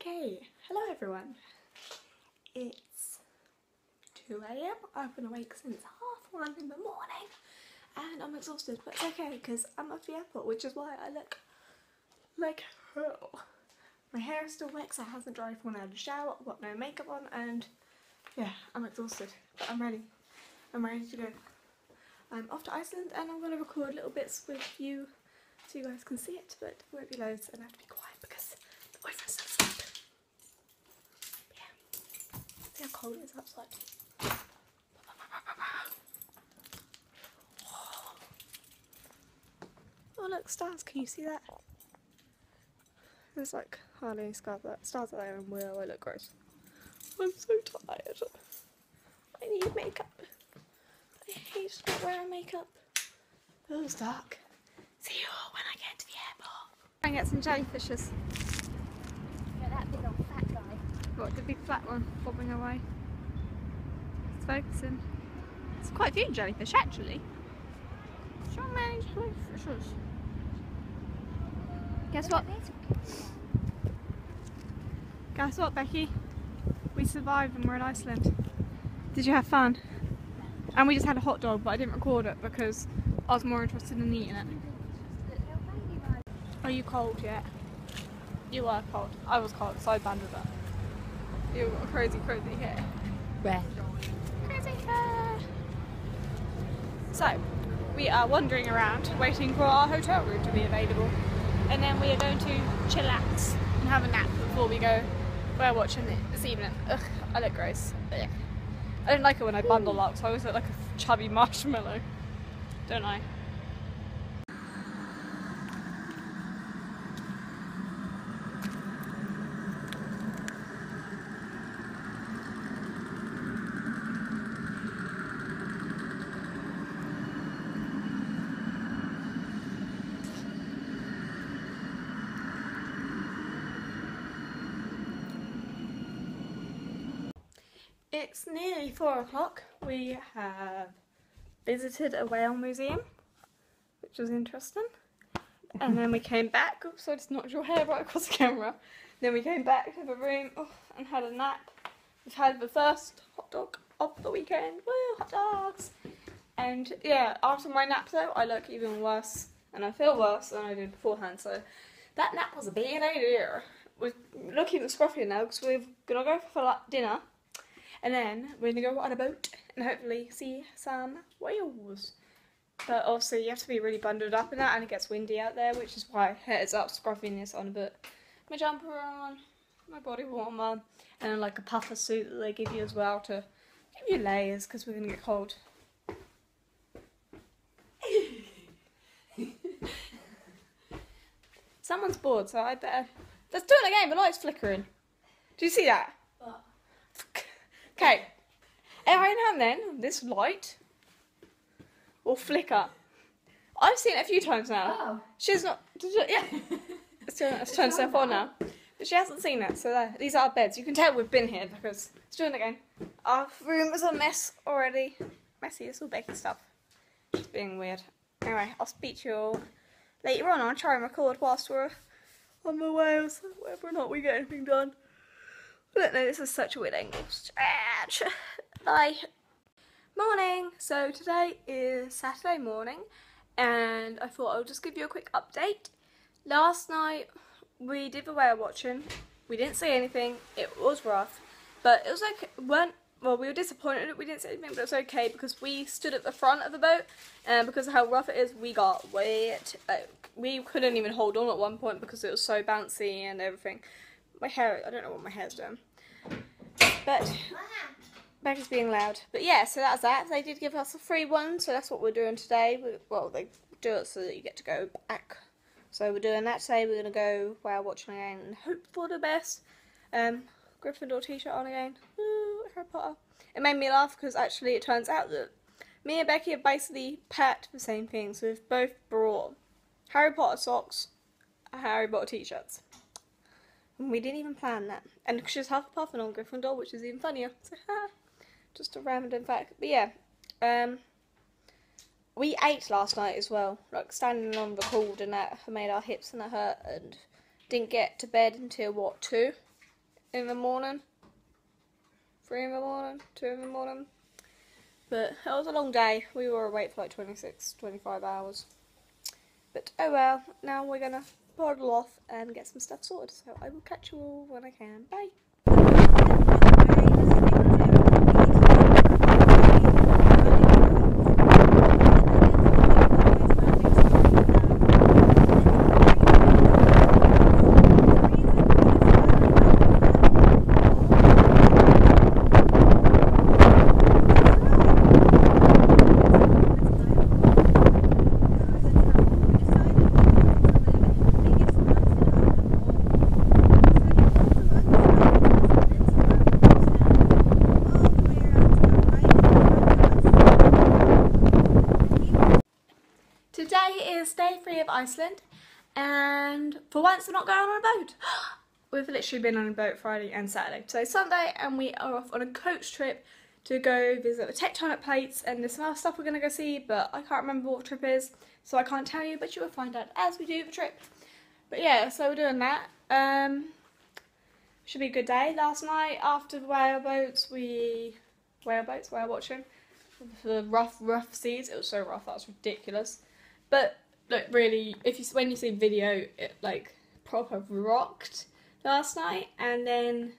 Okay, hello everyone. It's 2 AM. I've been awake since 1:30 in the morning and I'm exhausted, but it's okay because I'm at the airport, which is why I look like hell. My hair is still wet because I haven't dried from when I had a shower. I've got no makeup on and yeah, I'm exhausted, but I'm ready. I'm ready to go. I'm off to Iceland and I'm going to record little bits with you so you guys can see it, but it won't be loads and I have to be quiet because the boyfriend's asleep. See how cold it is outside. Oh look, stars, can you see that? There's like hardly any stars out there and where I look gross. I'm so tired. I need makeup. I hate not wearing makeup. Oh, it's dark. See you all when I get to the airport. Try and get some jellyfishes. Yeah, that big old fat guy. What, the big flat one bobbing away? It's focusing. It's quite a few jellyfish actually. So many jellyfishes. Guess what? Guess what, Becky? We survived and we're in Iceland. Did you have fun? And we just had a hot dog, but I didn't record it because I was more interested in eating it. Are you cold yet? You are cold. I was cold, so I banded up. You've got crazy hair. Where? Crazy hair. So, we are wandering around waiting for our hotel room to be available. And then we are going to chillax and have a nap before we go whale watching this evening. Ugh, I look gross. Ugh. I don't like it when I bundle up, so I always look like a chubby marshmallow. Don't I? It's nearly 4 o'clock. We have visited a whale museum, which was interesting. And then we came back. Oops, I just knocked your hair right across the camera. Then we came back to the room and had a nap. We've had the first hot dog of the weekend. Woo, hot dogs! And yeah, after my nap though, I look even worse. And I feel worse than I did beforehand. So that nap was a bad idea. We're looking scruffy now because we're going to go for dinner. And then we're going to go on a boat and hopefully see some whales. But also you have to be really bundled up in that and it gets windy out there, which is why it's up scruffing this on a bit. My jumper on, my body warmer, and then like a puffer suit that they give you as well to give you layers because we're going to get cold. Someone's bored, so I better... Let's do it again, the light's flickering. Do you see that? What? Okay, every now and then this light will flicker. I've seen it a few times now. Oh. She's not. Yeah. It's turned itself on now. But she hasn't seen it, so there. These are our beds. You can tell we've been here because it's doing it again. Our room is a mess already. Messy, it's all baking stuff. It's being weird. Anyway, I'll speak to you all later on. I'll try and record whilst we're on the whales, whether or not we get anything done. I don't know, this is such a weird angle. Stretch. Bye. Morning. So today is Saturday morning and I thought I would just give you a quick update. Last night we did the whale watching. We didn't see anything. It was rough. But it was like, well, we were disappointed that we didn't see anything, but it was okay because we stood at the front of the boat and because of how rough it is, we got wet. We couldn't even hold on at one point because it was so bouncy and everything. My hair, I don't know what my hair's doing. But Becky's being loud. But yeah, so that's that. They did give us a free one, so that's what we're doing today. Well, they do it so that you get to go back. So we're doing that today. We're going to go whale watching again and hope for the best. Gryffindor t-shirt on again. Ooh, Harry Potter. It made me laugh because actually it turns out that me and Becky have basically packed the same thing. So we've both brought Harry Potter socks and Harry Potter t-shirts. And we didn't even plan that. And she's Hufflepuff and on Gryffindor, which is even funnier. So, just a random fact. But yeah, we ate last night as well. Like standing on the cold and that made our hips and that hurt. And didn't get to bed until what, 2? in the morning. 3 in the morning, 2 in the morning. But it was a long day. We were awake for like 26, 25 hours. But oh well, now we're gonna paddle off and get some stuff sorted. So I will catch you all when I can. Bye. Today is day 3 of Iceland, and for once we're not going on a boat. We've literally been on a boat Friday and Saturday. Today's Sunday, and we are off on a coach trip to go visit the tectonic plates, and there's some other stuff we're going to go see, but I can't remember what the trip is, so I can't tell you, but you will find out as we do the trip. But yeah, so we're doing that. Should be a good day. Last night after the whale watching the rough seas. It was so rough, that was ridiculous. But look, really, when you see video, it like proper rocked last night, and then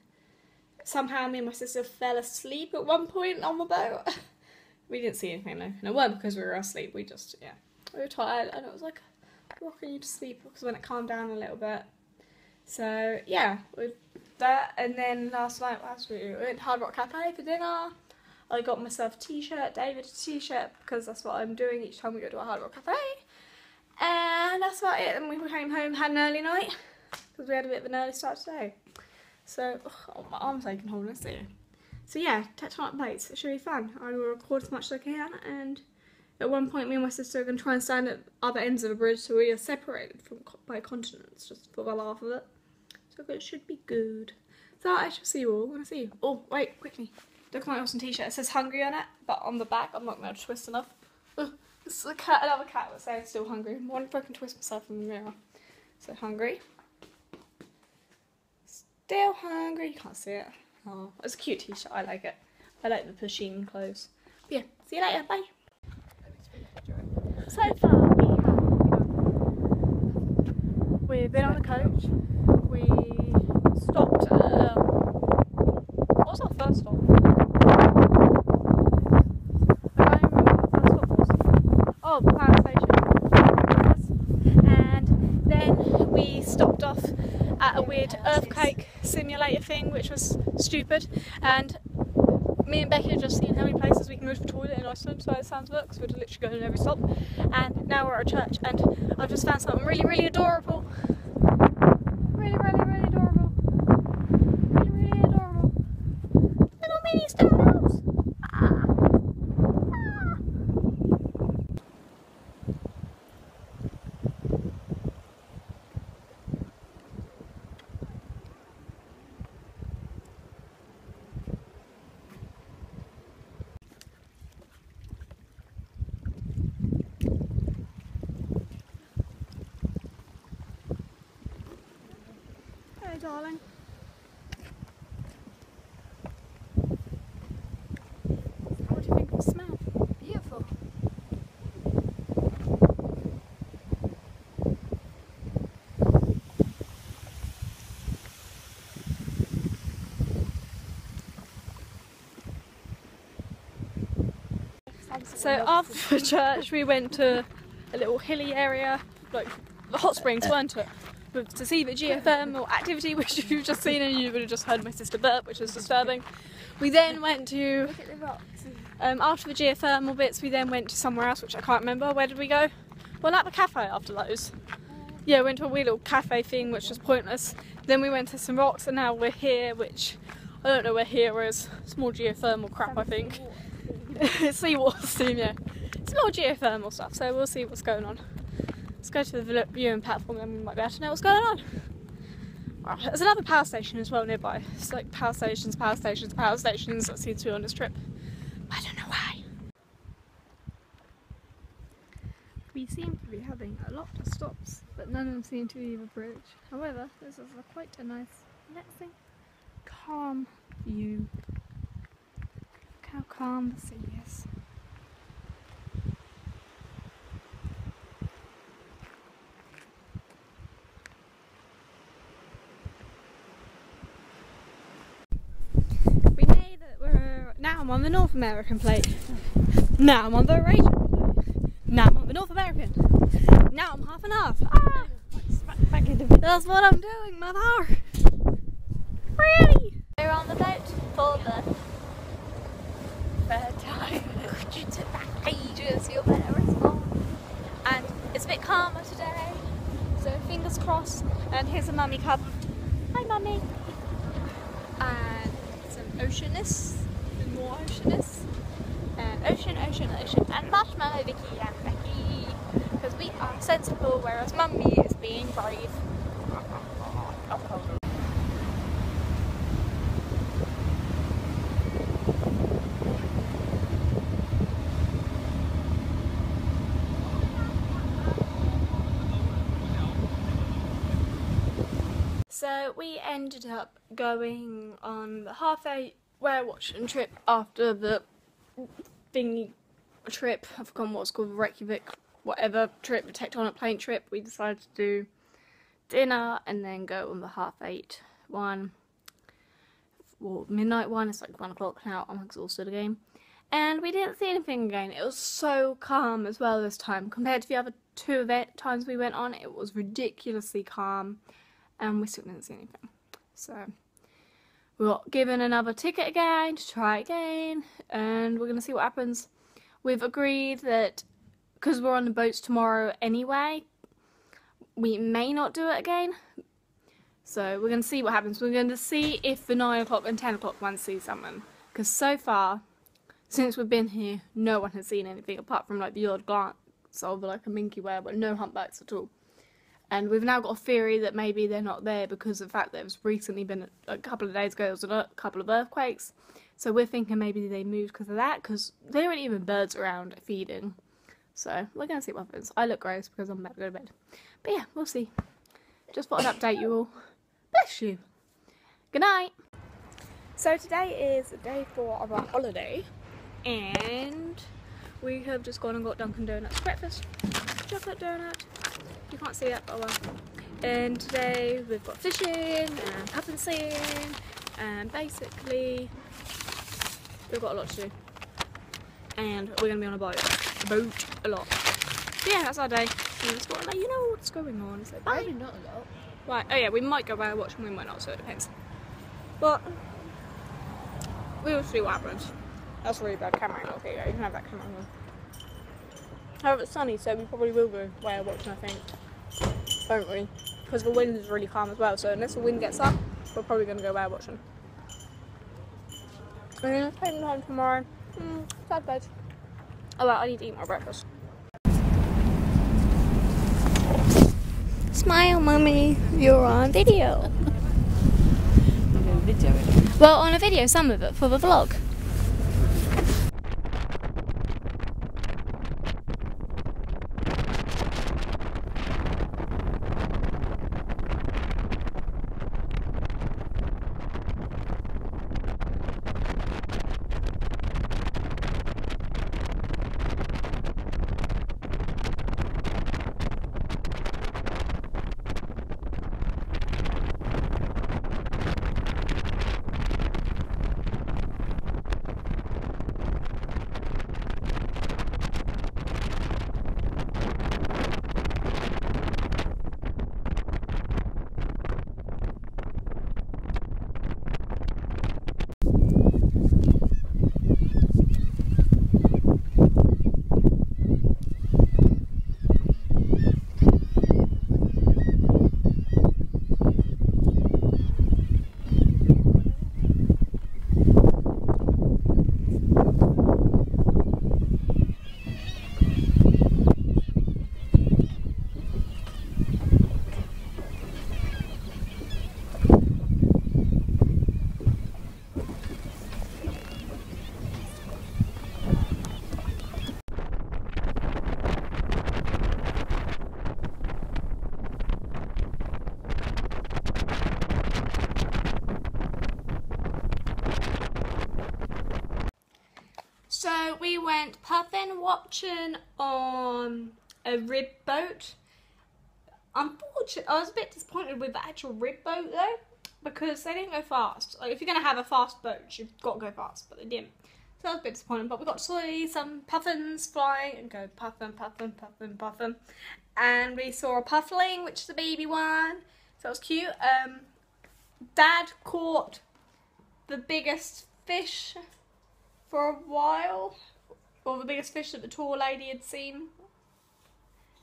somehow me and my sister fell asleep at one point on the boat. We didn't see anything though, and it wasn't because we were asleep. We were tired, and it was like rocking you to sleep because when it calmed down a little bit. So yeah, with that, and then last night we went to Hard Rock Cafe for dinner. I got myself a t-shirt, David a t-shirt, because that's what I'm doing each time we go to a Hard Rock Cafe. And that's about it. And we came home, had an early night, because we had a bit of an early start today. So, my arm's aching holding this there. So yeah, tectonic plates, it should be fun. I will record as much as I can, and at one point me and my sister are going to try and stand at other ends of a bridge so we are separated by continents, just for the laugh of it. So it should be good. So I shall see you all when I see you. Oh, wait, quickly. Look at my awesome t-shirt. It says hungry on it, but on the back I'm not going to twist enough. This is another cat that says still hungry. I wonder if I can twist myself in the mirror. So hungry. Still hungry. You can't see it. Oh, it's a cute t-shirt. I like it. I like the Pusheen clothes. But yeah, see you later. Bye. So far we've been on the coach. We stopped at what was our first stop? Oh, the power station. And then we stopped off at a weird earthquake simulator thing, which was stupid. And me and Becky have just seen how many places we can go to the toilet in Iceland, so it sounds good, because we're literally going to every stop. And now we're at a church, and I've just found something really, really adorable. Really, really, really adorable. Really, really adorable. Little mini stars. Hey, darling. What do you think of the smell? Beautiful. So after church we went to a little hilly area, like the hot springs, weren't it? To see the geothermal activity, which you've just seen, and you would have just heard my sister burp, which was disturbing. We then went to, Look at the rocks. after the geothermal bits, we then went to somewhere else, which I can't remember. Where did we go? Well, at the cafe after those. Yeah, we went to a weird little cafe thing, which was pointless. Then we went to some rocks, and now we're here, which I don't know where here is. It's more geothermal crap, I think. Seawater steam, yeah. It's more geothermal stuff, so we'll see what's going on. Let's go to the viewing platform, then we might be able to know what's going on. Right, there's another power station as well nearby. It's like power stations that seem to be on this trip. I don't know why. We seem to be having a lot of stops, but none of them seem to be the bridge. However, this is quite a nice, relaxing calm view. Look how calm the sea is. We made it. Now I'm on the North American plate. Now I'm on the Eurasian plate. Now I'm on the North American. Now I'm half and half. Ah! That's what I'm doing, mother. Really? We're on the boat for the third time. You took back ages, you'll better respond. And it's a bit calmer today, so fingers crossed. And here's a mummy cub. Hi, mummy. And some oceanists, more oceanists, and ocean, and marshmallow Vicky and Becky, because we are sensible, whereas mummy is being brave. So we ended up going on the half-day whale watching trip after the thingy trip. I've forgotten what it's called, Reykjavik, whatever trip, the tectonic plate trip. We decided to do dinner and then go on the half-8 one, or midnight one. It's like 1 o'clock now. I'm exhausted again. And we didn't see anything again. It was so calm as well this time. Compared to the other 2 times we went on, it was ridiculously calm. And we still didn't see anything. So we got given another ticket again to try again, and we're going to see what happens. We've agreed that because we're on the boats tomorrow anyway, we may not do it again. So we're going to see what happens. We're going to see if the 9 o'clock and 10 o'clock ones see something. Because so far, since we've been here, no one has seen anything apart from like the odd glance of like a minke whale, but no humpbacks at all. And we've now got a theory that maybe they're not there because of the fact that there's recently been, a couple of days ago, there was a couple of earthquakes. So we're thinking maybe they moved because of that, because there aren't even birds around feeding. So we're going to see what happens. I look gross because I'm about to go to bed. But yeah, we'll see. Just thought I'd update you all. Bless you. Good night. So today is day 4 of our holiday. And we have just gone and got Dunkin' Donuts breakfast. Chocolate donut. You can't see that, but well. And today we've got fishing and puff and sailing, and basically we've got a lot to do. And we're going to be on a boat a lot. But yeah, that's our day. We just want to let you know what's going on. So bye. Maybe not a lot. Right, oh yeah, we might go whale watching, we might not, so it depends. But we will see what happens. That's a really bad camera angle. Okay, yeah, you can have that camera angle. However, it's sunny, so we probably will go whale watching, I think. Won't we? Because the wind is really calm as well, so unless the wind gets up, we're probably going to go whale watching. And then same time tomorrow. Sad bed. Oh well, I need to eat my breakfast. Smile, mummy. You're on video. Well, on a video, some of it, for the vlog. So we went puffin watching on a rib boat. Unfortunately, I was a bit disappointed with the actual rib boat though, because they didn't go fast. Like, if you're going to have a fast boat, you've got to go fast, but they didn't. So I was a bit disappointed, but we got to see some puffins flying and go puffin, puffin, puffin, puffin. And we saw a puffling, which is a baby one, so it was cute. Dad caught the biggest fish for a while, or the biggest fish that the tour lady had seen,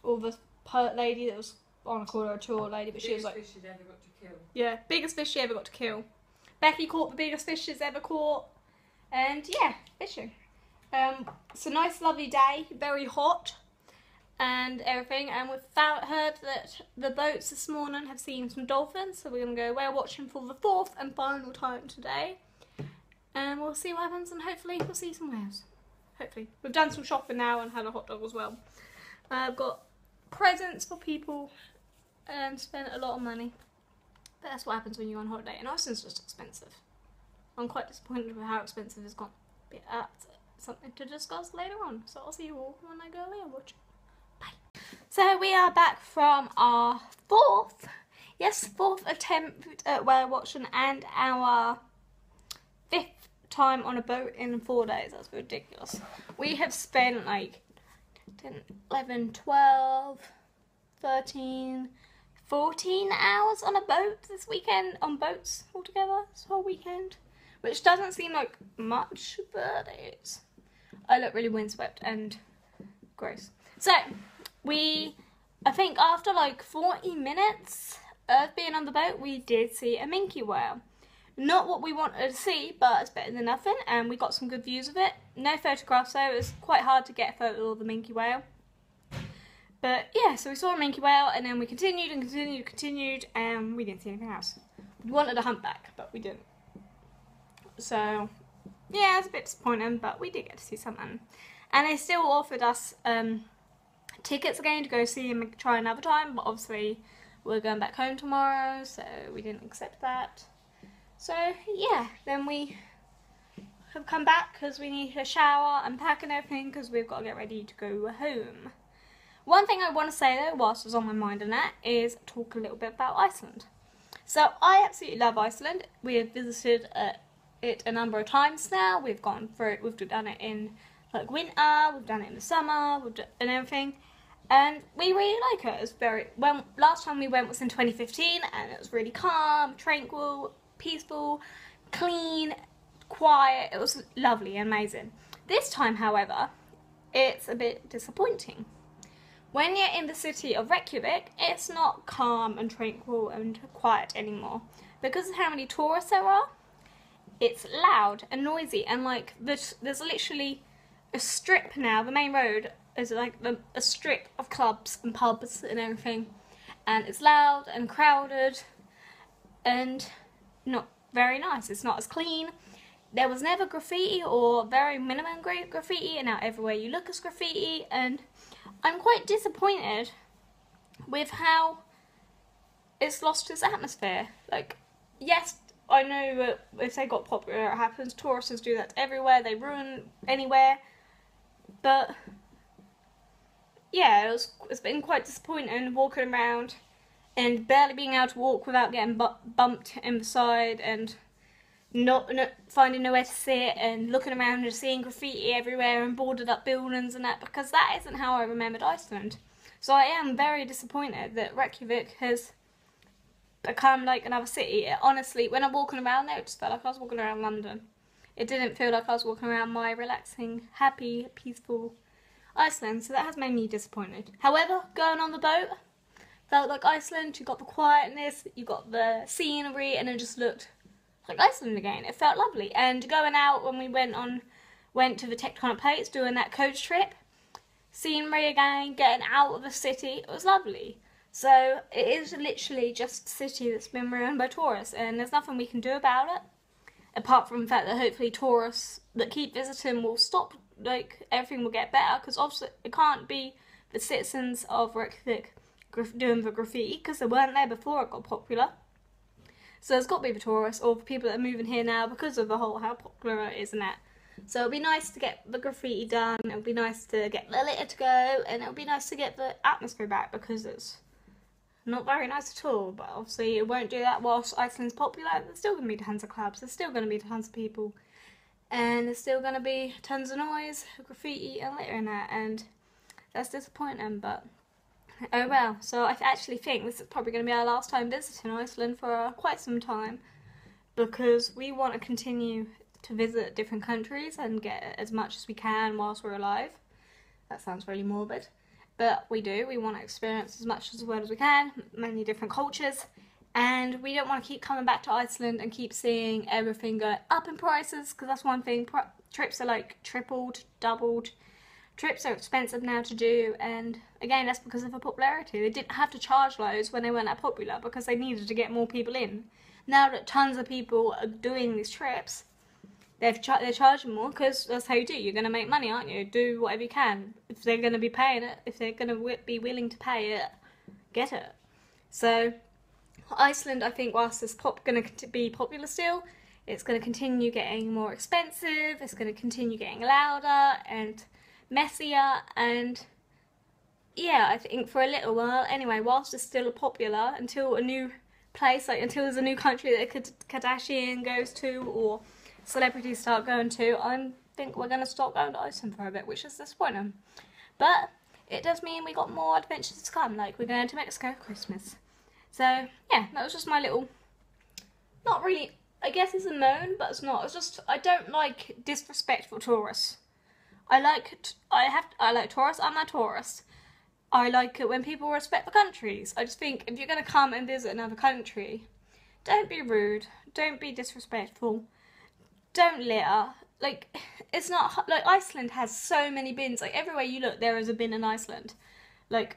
or the pert lady that was, I want to call her a tour lady, but she was like, biggest fish she'd ever got to kill. Yeah, biggest fish she ever got to kill. Becky caught the biggest fish she's ever caught, and yeah, fishing. It's a nice lovely day, very hot and everything, and we've heard that the boats this morning have seen some dolphins, so we're going to go whale watching for the 4th and final time today, and we'll see what happens, and hopefully we'll see some whales. Hopefully. We've done some shopping now and had a hot dog as well. I've got presents for people and spent a lot of money, but that's what happens when you're on holiday, and Iceland's just expensive. I'm quite disappointed with how expensive it's gone, but that's something to discuss later on, so I'll see you all when I go whale watching. Bye. So we are back from our 4th attempt at whale watching and our 5th time on a boat in 4 days. That's ridiculous. We have spent like 10, 11, 12, 13, 14 hours on a boat this weekend, on boats altogether this whole weekend, which doesn't seem like much, but it is. I look really windswept and gross. So, I think after like 40 minutes of being on the boat, we did see a minke whale. Not what we wanted to see, but it's better than nothing, and we got some good views of it. No photographs though, it was quite hard to get a photo of the minke whale. But yeah, so we saw a minke whale, and then we continued and continued and continued, and we didn't see anything else. We wanted a humpback, but we didn't. So yeah, it's a bit disappointing, but we did get to see something. And they still offered us tickets again to go see him and try another time, but obviously we're going back home tomorrow, so we didn't accept that. So yeah, then we have come back because we need a shower and pack and everything, because we've got to get ready to go home. One thing I want to say though, whilst it was on my mind and that, is talk a little bit about Iceland. So I absolutely love Iceland. We have visited it a number of times now. We've gone through it, we've done it in like winter, we've done it in the summer, and everything. And we really like it. It's very, well, last time we went was in 2015, and it was really calm, tranquil, peaceful, clean, quiet. It was lovely and amazing. This time, however, it's a bit disappointing. When you're in the city of Reykjavik, it's not calm and tranquil and quiet anymore. Because of how many tourists there are, it's loud and noisy, and like there's literally a strip now. The main road is like a strip of clubs and pubs and everything, and it's loud and crowded and not very nice. It's not as clean. There was never graffiti, or very minimum graffiti, and now everywhere you look is graffiti, and I'm quite disappointed with how it's lost its atmosphere. Like, yes, I know that if they got popular it happens, tourists do that everywhere, they ruin anywhere, but yeah, it's been quite disappointing walking around and barely being able to walk without getting bumped in the side, and not finding nowhere to sit, and looking around and seeing graffiti everywhere and boarded up buildings and that, because that isn't how I remembered Iceland. So I am very disappointed that Reykjavik has become like another city. Honestly, when I'm walking around there, it just felt like I was walking around London. It didn't feel like I was walking around my relaxing, happy, peaceful Iceland, so that has made me disappointed. However, going on the boat felt like Iceland. You got the quietness, you got the scenery, and it just looked like Iceland again. It felt lovely. And going out when we went to the tectonic plates, doing that coach trip, scenery again, getting out of the city, it was lovely. So it is literally just a city that's been ruined by tourists, and there's nothing we can do about it, apart from the fact that hopefully tourists that keep visiting will stop, like everything will get better, because obviously it can't be the citizens of Reykjavik doing the graffiti, because they weren't there before it got popular. So it's got to be the tourists, or the people that are moving here now because of the whole how popular it is and that. So it'll be nice to get the graffiti done, it'll be nice to get the litter to go, and it'll be nice to get the atmosphere back, because it's not very nice at all. But obviously it won't do that whilst Iceland's popular. There's still going to be tons of clubs, there's still going to be tons of people, and there's still going to be tons of noise, graffiti and litter in there, and that's disappointing, but oh well. So I actually think this is probably going to be our last time visiting Iceland for quite some time, because we want to continue to visit different countries and get as much as we can whilst we're alive. That sounds really morbid, but we do. We want to experience as much of the world as we can, many different cultures, and we don't want to keep coming back to Iceland and keep seeing everything go up in prices, because that's one thing. Trips are like tripled, doubled. Trips are expensive now to do, and again, that's because of the popularity. They didn't have to charge loads when they weren't that popular, because they needed to get more people in. Now that tons of people are doing these trips, they're charging more, because that's how you do. You're going to make money, aren't you? Do whatever you can. If they're going to be paying it, if they're going to be willing to pay it, get it. So Iceland, I think, whilst it's going to be popular still, it's going to continue getting more expensive. It's going to continue getting louder and messier, and yeah, I think for a little while anyway, whilst it's still popular, until a new place, like until there's a new country that Kardashian goes to or celebrities start going to, I think we're going to stop going to Iceland for a bit, which is disappointing. But it does mean we got more adventures to come, like we're going to Mexico for Christmas. So yeah, that was just my little, not really, I guess it's a moan, but it's not. It's just, I don't like disrespectful tourists. I like tourists. I'm a tourist. I like it when people respect the countries. I just think if you're going to come and visit another country, don't be rude, don't be disrespectful, don't litter. Like, it's not, like, Iceland has so many bins. Like, everywhere you look, there is a bin in Iceland. Like,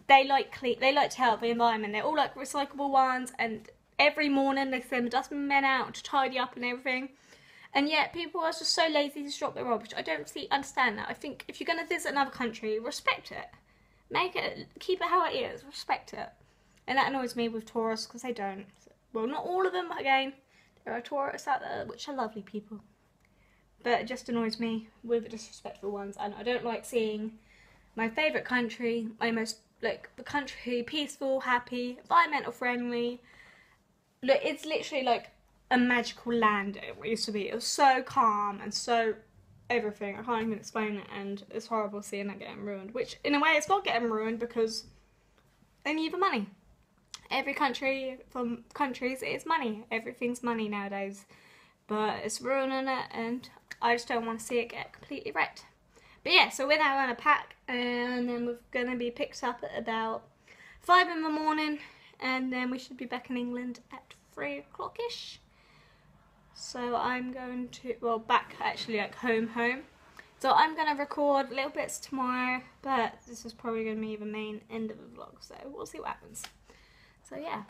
they like to help the environment. They're all like recyclable ones, and every morning they send the dustbin men out to tidy up and everything. And yet people are just so lazy to drop their rubbish. I don't understand that. I think if you're going to visit another country, respect it. Keep it how it is. Respect it. And that annoys me with tourists, because they don't. Well, not all of them, again. There are tourists out there which are lovely people. But it just annoys me with the disrespectful ones. And I don't like seeing my favourite country, the country, peaceful, happy, environmental friendly. Look, it's literally like a magical land it used to be. It was so calm and so everything. I can't even explain it, and it's horrible seeing that getting ruined. Which, in a way, it's not getting ruined because they need the money. Every country, from countries, it is money. Everything's money nowadays. But it's ruining it, and I just don't want to see it get completely wrecked. But yeah, so we're now going to pack, and then we're going to be picked up at about 5 in the morning, and then we should be back in England at 3 o'clock-ish. So I'm going to, well, back actually, like home. So I'm going to record little bits tomorrow, but this is probably going to be the main end of the vlog, so we'll see what happens. So yeah,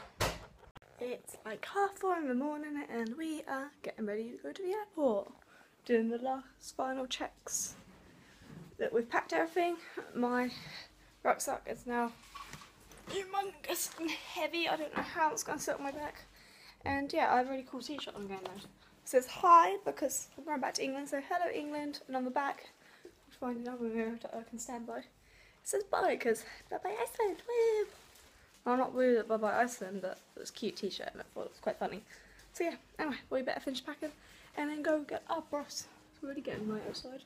it's like 4:30 in the morning, and we are getting ready to go to the airport, doing the last final checks. That we've packed everything. My rucksack is now humongous and heavy. I don't know how it's going to sit on my back. And yeah, I have a really cool t-shirt I'm going to. It says hi because I'm going back to England, so hello England, and on the back I'll find another mirror that I can stand by. It says bye because bye bye Iceland, woo! Well, not woo bye bye Iceland, but it was a cute t-shirt and I thought it was quite funny. So yeah, anyway, we better finish packing and then go get our bus. It's already getting light outside.